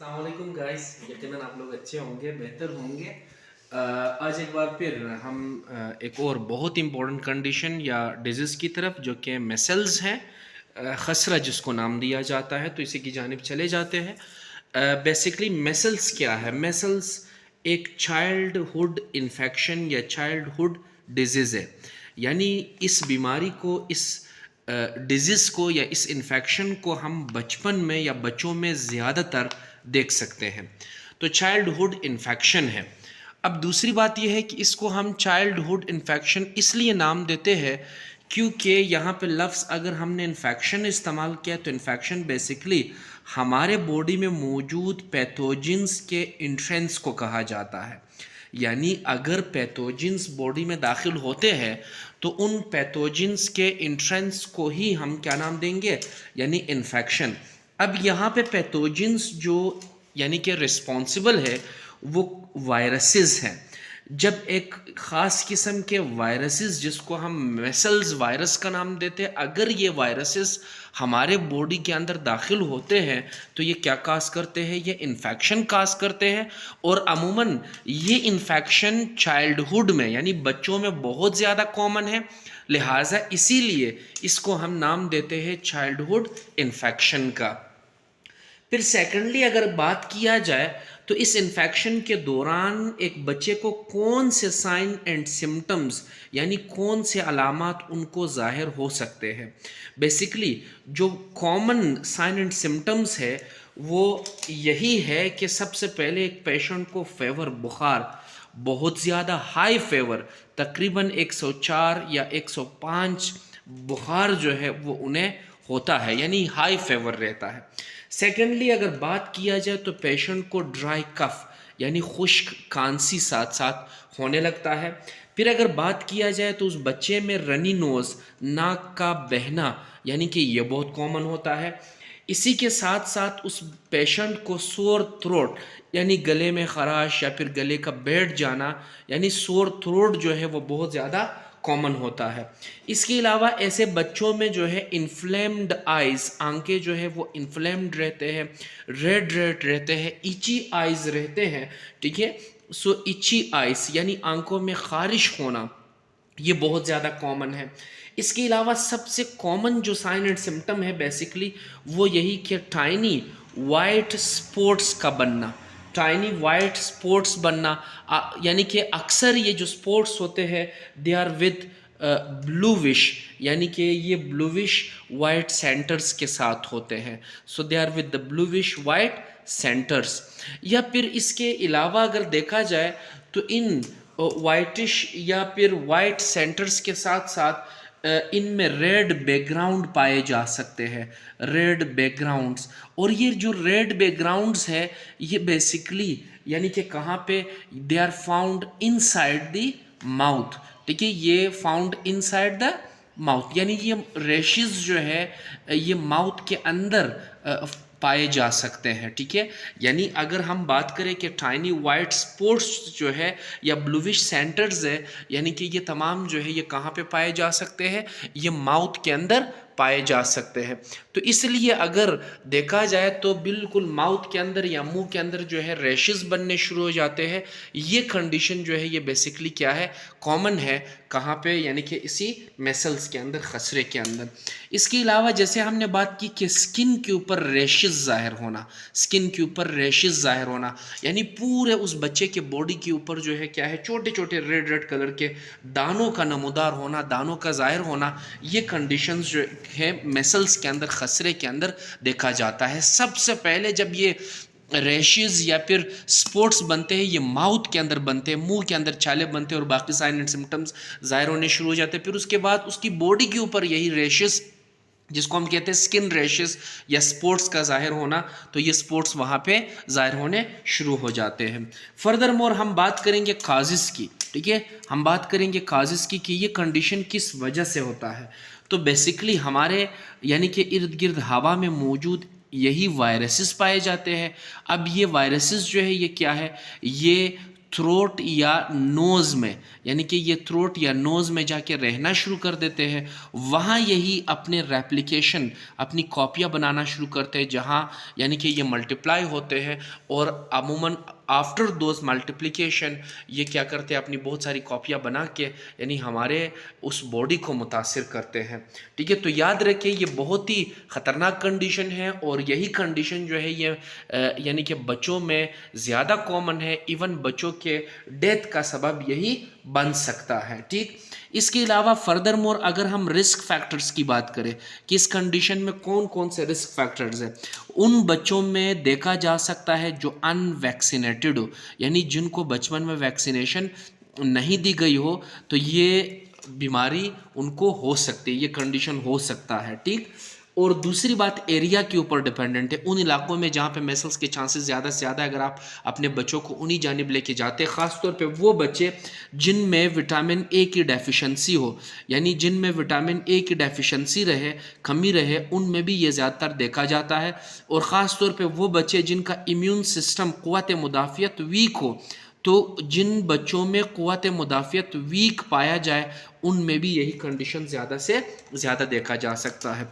अस्सलाम वालेकुम गाइस, यकीनन आप लोग अच्छे होंगे, बेहतर होंगे। आज एक बार फिर हम एक और बहुत इम्पोर्टेंट कंडीशन या डिजीज़ की तरफ जो कि मेसल्स हैं, खसरा जिसको नाम दिया जाता है, तो इसी की जानिब चले जाते हैं। बेसिकली मेसल्स क्या है? मेसल्स एक चाइल्डहुड इन्फेक्शन या चाइल्डहुड डिजीज़ है। यानी इस बीमारी को, इस डिजीज़ को या इस इन्फेक्शन को हम बचपन में या बच्चों में ज़्यादातर देख सकते हैं। तो चाइल्डहुड इन्फेक्शन है। अब दूसरी बात यह है कि इसको हम चाइल्डहुड इन्फेक्शन इसलिए नाम देते हैं क्योंकि यहाँ पे लफ्ज़ अगर हमने इन्फेक्शन इस्तेमाल किया तो इन्फेक्शन बेसिकली हमारे बॉडी में मौजूद पैथोजेंस के इंट्रेंस को कहा जाता है। यानी अगर पैथोजेंस बॉडी में दाखिल होते हैं तो उन पैथोजेंस के इंट्रेंस को ही हम क्या नाम देंगे, यानी इन्फेक्शन। अब यहाँ पे पैथोजेंस जो यानी कि रिस्पॉन्सिबल है वो वायरसेस हैं। जब एक ख़ास किस्म के वायरसेस जिसको हम मेसल्स वायरस का नाम देते हैं, अगर ये वायरसेस हमारे बॉडी के अंदर दाखिल होते हैं तो ये क्या काज करते हैं, ये इन्फेक्शन काज करते हैं। और अमूमन ये इन्फेक्शन चाइल्डहुड में यानी बच्चों में बहुत ज़्यादा कॉमन है, लिहाजा इसीलिए इसको हम नाम देते हैं चाइल्डहुड इन्फेक्शन का। फिर सेकेंडली अगर बात किया जाए तो इस इन्फेक्शन के दौरान एक बच्चे को कौन से साइन एंड सिम्टम्स यानी कौन से अलामात उनको ज़ाहिर हो सकते हैं। बेसिकली जो कॉमन साइन एंड सिम्टम्स है वो यही है कि सबसे पहले एक पेशेंट को फेवर, बुखार, बहुत ज़्यादा हाई फेवर, तकरीबन 104 या 105 बुखार जो है वो उन्हें होता है, यानी हाई फेवर रहता है। सेकेंडली अगर बात किया जाए तो पेशेंट को ड्राई कफ यानी खुश्क खांसी साथ साथ होने लगता है। फिर अगर बात किया जाए तो उस बच्चे में रनी नोज़, नाक का बहना, यानी कि ये बहुत कॉमन होता है। इसी के साथ साथ उस पेशेंट को सोर थ्रोट यानी गले में खराश या फिर गले का बैठ जाना, यानी सोर थ्रोट जो है वो बहुत ज़्यादा कॉमन होता है। इसके अलावा ऐसे बच्चों में जो है इन्फ्लेम्ड आइज़, आंखें जो है वो इन्फ्लेम्ड रहते हैं, रेड रेड रहते हैं, इची आइज़ रहते हैं, ठीक है। सो इची आइज़ यानी आंखों में खारिश होना, ये बहुत ज़्यादा कॉमन है। इसके अलावा सबसे कॉमन जो साइन एंड सिम्टम है बेसिकली वो यही कि टाइनी वाइट स्पॉट्स का बनना, टाइनी वाइट स्पॉट्स बनना, यानी कि अक्सर ये जो स्पॉट्स होते हैं दे आर विद ब्लूविश, यानी कि ये ब्लूविश वाइट सेंटर्स के साथ होते हैं। So they are with the bluish white centres. या फिर इसके अलावा अगर देखा जाए तो इन वाइटिश या फिर वाइट सेंटर्स के साथ साथ इनमें रेड बैकग्राउंड पाए जा सकते हैं, रेड बैकग्राउंड्स। और ये जो रेड बैकग्राउंड्स है ये बेसिकली यानी कि कहाँ पे, they are found inside the mouth, ठीक है, ये फाउंड इनसाइड द माउथ, यानी ये रेशेस जो है ये माउथ के अंदर पाए जा सकते हैं, ठीक है। यानी अगर हम बात करें कि टाइनी वाइट स्पॉट्स जो है या ब्लूविश सेंटर्स है, यानी कि ये तमाम जो है ये कहाँ पे पाए जा सकते हैं, ये माउथ के अंदर पाए जा सकते हैं। तो इसलिए अगर देखा जाए तो बिल्कुल माउथ के अंदर या मुंह के अंदर जो है रैशेस बनने शुरू हो जाते हैं। ये कंडीशन जो है ये बेसिकली क्या है, कॉमन है, कहाँ पे, यानी कि इसी मेसल्स के अंदर, खसरे के अंदर। इसके अलावा जैसे हमने बात की कि स्किन के ऊपर रैशेस ज़ाहिर होना, स्किन के ऊपर रैशेस ज़ाहिर होना, यानी पूरे उस बच्चे के बॉडी के ऊपर जो है क्या है, छोटे छोटे रेड रेड कलर के दानों का नमूदार होना, दानों का ज़ाहिर होना, ये कंडीशंस जो है मेसल्स के अंदर, खसरे के अंदर देखा जाता है। सबसे पहले जब ये रैशेस या फिर स्पॉट्स बनते हैं ये माउथ के अंदर बनते हैं, मुंह के अंदर छाले बनते हैं और बाकी साइन एंड सिम्टम्स ज़ाहिर होने शुरू हो जाते हैं। फिर उसके बाद उसकी बॉडी के ऊपर यही रैशेस जिसको हम कहते हैं स्किन रैशेस या स्पॉट्स का ज़ाहिर होना, तो ये स्पॉट्स वहाँ पे ज़ाहिर होने शुरू हो जाते हैं। फर्दर मोर हम बात करेंगे काजिस की, ठीक है, हम बात करेंगे काजिस की कि ये कंडीशन किस वजह से होता है। तो बेसिकली हमारे यानी कि इर्द गिर्द हवा में मौजूद यही वायरसेस पाए जाते हैं। अब ये वायरसेस जो है ये क्या है, ये थ्रोट या नोज़ में, यानी कि ये थ्रोट या नोज़ में जाके रहना शुरू कर देते हैं। वहाँ यही अपने रेप्लिकेशन, अपनी कॉपियाँ बनाना शुरू करते हैं, जहाँ यानी कि ये मल्टीप्लाई होते हैं और अमूमन आफ्टर दोज मल्टीप्लिकेशन ये क्या करते हैं, अपनी बहुत सारी कॉपियाँ बना के यानी हमारे उस बॉडी को मुतासिर करते हैं। ठीक है, तो याद रखिए ये बहुत ही ख़तरनाक कंडीशन है और यही कंडीशन जो है ये यानी कि बच्चों में ज़्यादा कॉमन है। इवन बच्चों के डेथ का सबब यही बन सकता है। ठीक, इसके अलावा फर्दर मोर अगर हम रिस्क फैक्टर्स की बात करें कि इस कंडीशन में कौन कौन से रिस्क फैक्टर्स हैं, उन बच्चों में देखा जा सकता है जो अनवैक्सीनेटेड हो, यानी जिनको बचपन में वैक्सीनेशन नहीं दी गई हो, तो ये बीमारी उनको हो सकती है, ये कंडीशन हो सकता है। ठीक, और दूसरी बात एरिया के ऊपर डिपेंडेंट है। उन इलाकों में जहाँ पे मेसल्स के चांसेस ज़्यादा से ज़्यादा, अगर आप अपने बच्चों को उन्हीं जानिब लेके जाते हैं, ख़ासतौर पे वो बच्चे जिनमें विटामिन ए की डेफिशिएंसी हो, यानी जिनमें विटामिन ए की डेफिशिएंसी रहे, कमी रहे, उनमें भी ये ज़्यादातर देखा जाता है। और ख़ास तौर पे वो बच्चे जिनका इम्यून सिस्टम क़ुव्वत मुदाफ़ियत वीक हो, तो जिन बच्चों में क़ुव्वत मुदाफ़ियत वीक पाया जाए उनमें भी यही कंडीशन ज़्यादा से ज़्यादा देखा जा सकता है।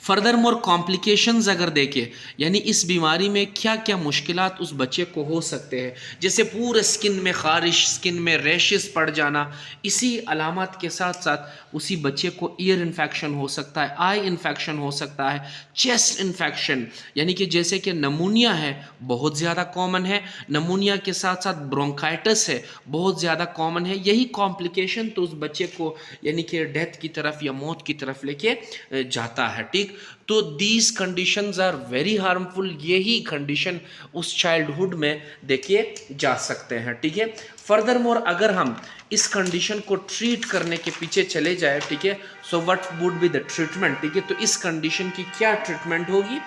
फर्दर मोर कॉम्प्लिकेशंस अगर देखें, यानी इस बीमारी में क्या क्या मुश्किलात उस बच्चे को हो सकते हैं, जैसे पूरे स्किन में ख़ारिश, स्किन में रैशेस पड़ जाना, इसी अलामत के साथ साथ उसी बच्चे को ईयर इन्फेक्शन हो सकता है, आई इन्फेक्शन हो सकता है, चेस्ट इन्फेक्शन, यानी कि जैसे कि नमूनिया है बहुत ज़्यादा कॉमन है, नमूनिया के साथ साथ ब्रोंकाइटिस है बहुत ज़्यादा कॉमन है। यही कॉम्प्लिकेशन तो उस बच्चे को यानी कि डेथ की तरफ या मौत की तरफ लेके जाता है। ठीक, तो these conditions are very harmful, यही कंडीशन उस चाइल्डहुड में देखे जा सकते हैं। ठीक है, फर्दर मोर अगर हम इस कंडीशन को ट्रीट करने के पीछे चले जाए, ठीक है, so what would be the treatment. ठीक है, तो इस कंडीशन की क्या ट्रीटमेंट होगी,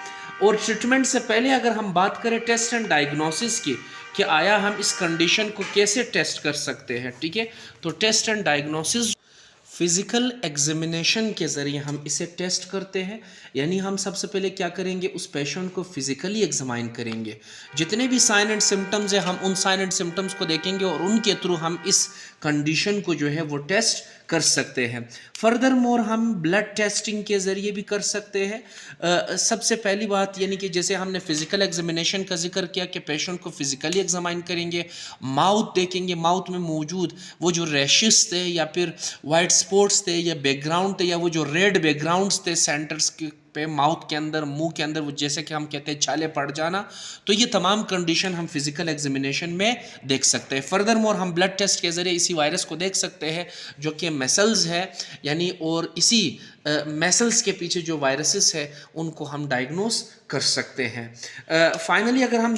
और ट्रीटमेंट से पहले अगर हम बात करें टेस्ट एंड डायग्नोसिस की, कि आया हम इस कंडीशन को कैसे टेस्ट कर सकते हैं। ठीक है, तो test and diagnosis physical examination के ज़रिए हम इसे टेस्ट करते हैं, यानी हम सबसे पहले क्या करेंगे, उस पेशेंट को फिज़िकली एग्जामाइन करेंगे, जितने भी साइन एंड सिम्टम्स हैं हम उन साइन एंड सिम्टम्स को देखेंगे और उनके थ्रू हम इस कंडीशन को जो है वो टेस्ट कर सकते हैं। फर्दर मोर हम ब्लड टेस्टिंग के ज़रिए भी कर सकते हैं। सबसे पहली बात यानी कि जैसे हमने फ़िज़िकल एग्जामिनेशन का जिक्र किया कि पेशेंट को फिज़िकली एग्जामाइन करेंगे, माउथ देखेंगे, माउथ में मौजूद वो जो रैशेस थे या फिर वाइट स्पॉट्स थे या बैकग्राउंड थे या वो जो रेड बैकग्राउंड्स थे सेंटर्स के पे, माउथ के अंदर, मुंह के अंदर, वो जैसे कि हम कहते हैं छाले पड़ जाना, तो ये तमाम कंडीशन हम फिजिकल एग्जामिनेशन में देख सकते हैं। फर्दर मोर हम ब्लड टेस्ट के ज़रिए इसी वायरस को देख सकते हैं जो कि मेसल्स है, यानी और इसी मेसल्स के पीछे जो वायरसेस है उनको हम डायग्नोस कर सकते हैं। फाइनली अगर हम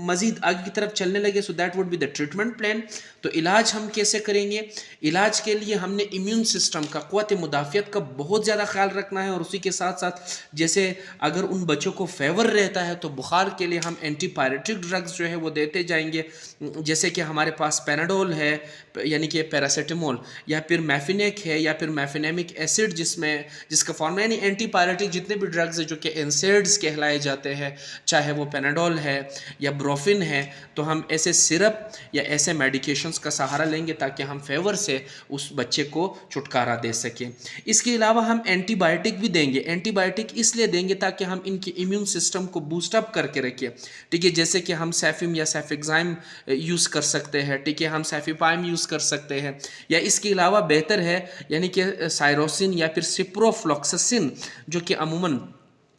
मज़ीद आगे की तरफ चलने लगे, so that would be the treatment plan. तो इलाज हम कैसे करेंगे, इलाज के लिए हमने इम्यून सिस्टम का, क़ुव्वत मुदाफ़ियत का बहुत ज़्यादा ख्याल रखना है, और उसी के साथ साथ जैसे अगर उन बच्चों को फेवर रहता है तो बुखार के लिए हम एंटीपायरेटिक ड्रग्स जो है वो देते जाएंगे, जैसे कि हमारे पास पेनाडोल है यानी कि पैरासीटामोल, या फिर मैफिनेक है, या फिर मैफिनेमिक एसिड जिसका फॉर्म यानी एंटीपायरेटिक जितने भी ड्रग्स है जो कि एनसेड्स कहलाए जाते हैं, चाहे वो पेनाडोल है या ब्रोफिन है, तो हम ऐसे सिरप या ऐसे मेडिकेशंस का सहारा लेंगे ताकि हम फेवर से उस बच्चे को छुटकारा दे सकें। इसके अलावा हम एंटीबायोटिक भी देंगे। एंटीबायोटिक इसलिए देंगे ताकि हम इनके इम्यून सिस्टम को बूस्टअप करके रखें। ठीक है, जैसे कि हम सैफिम या सैफिक्साइम यूज़ कर सकते हैं, ठीक है, हम सैफिपाइम यूज़ कर सकते हैं, या इसके अलावा बेहतर है यानी कि साइरोसिन या फिर सिप्रोफ्लॉक्सासिन, जो कि अमूमन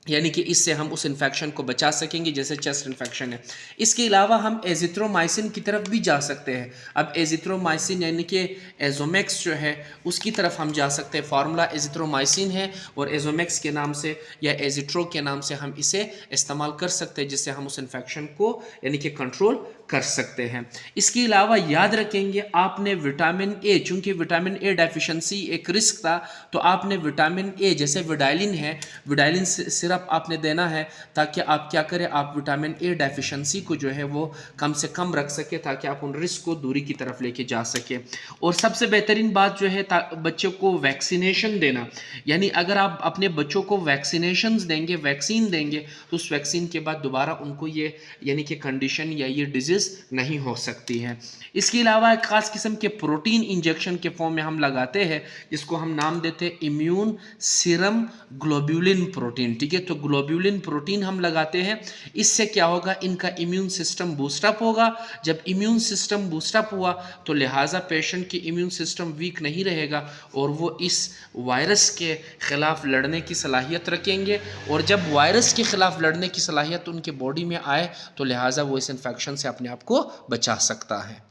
यानी कि इससे हम उस इन्फेक्शन को बचा सकेंगे जैसे चेस्ट इन्फेक्शन है। इसके अलावा हम एजिथ्रोमाइसिन की तरफ भी जा सकते हैं। अब एजिथ्रोमाइसिन यानी कि एजोमेक्स जो है उसकी तरफ हम जा सकते हैं। फार्मूला एजिथ्रोमाइसिन है और एजोमेक्स के नाम से या एजिट्रो के नाम से हम इसे इस्तेमाल कर सकते हैं, जिससे हम उस इन्फेक्शन को यानी कि कंट्रोल कर सकते हैं। इसके अलावा याद रखेंगे आपने विटामिन ए, चूंकि विटामिन ए डेफिशिएंसी एक रिस्क था, तो आपने विटामिन ए जैसे विडाइलिन है, विडाइलिन सिरप आपने देना है ताकि आप क्या करें, आप विटामिन ए डेफिशिएंसी को जो है वो कम से कम रख सके ताकि आप उन रिस्क को दूरी की तरफ लेके जा सके। और सबसे बेहतरीन बात जो है बच्चों को वैक्सीनेशन देना, यानी अगर आप अपने बच्चों को वैक्सीनेशन देंगे, वैक्सीन देंगे, तो उस वैक्सीन के बाद दोबारा उनको ये यानी कि कंडीशन या ये डिजीज डैमेजेस नहीं हो सकती है। इसके अलावा एक ख़ास किस्म के प्रोटीन इंजेक्शन के फॉर्म में हम लगाते हैं, जिसको हम नाम देते हैं इम्यून सीरम ग्लोब्यूलिन प्रोटीन। ठीक है, तो ग्लोब्यूलिन प्रोटीन हम लगाते हैं। इससे क्या होगा, इनका इम्यून सिस्टम बूस्टअप होगा। जब इम्यून सिस्टम बूस्टअप हुआ तो लिहाजा पेशेंट की इम्यून सिस्टम वीक नहीं रहेगा और वो इस वायरस के ख़िलाफ़ लड़ने की सलाहियत रखेंगे। और जब वायरस के ख़िलाफ़ लड़ने की सलाहियत उनके बॉडी में आए तो लिहाजा वो इस इन्फेक्शन से अपने आप को बचा सकता है।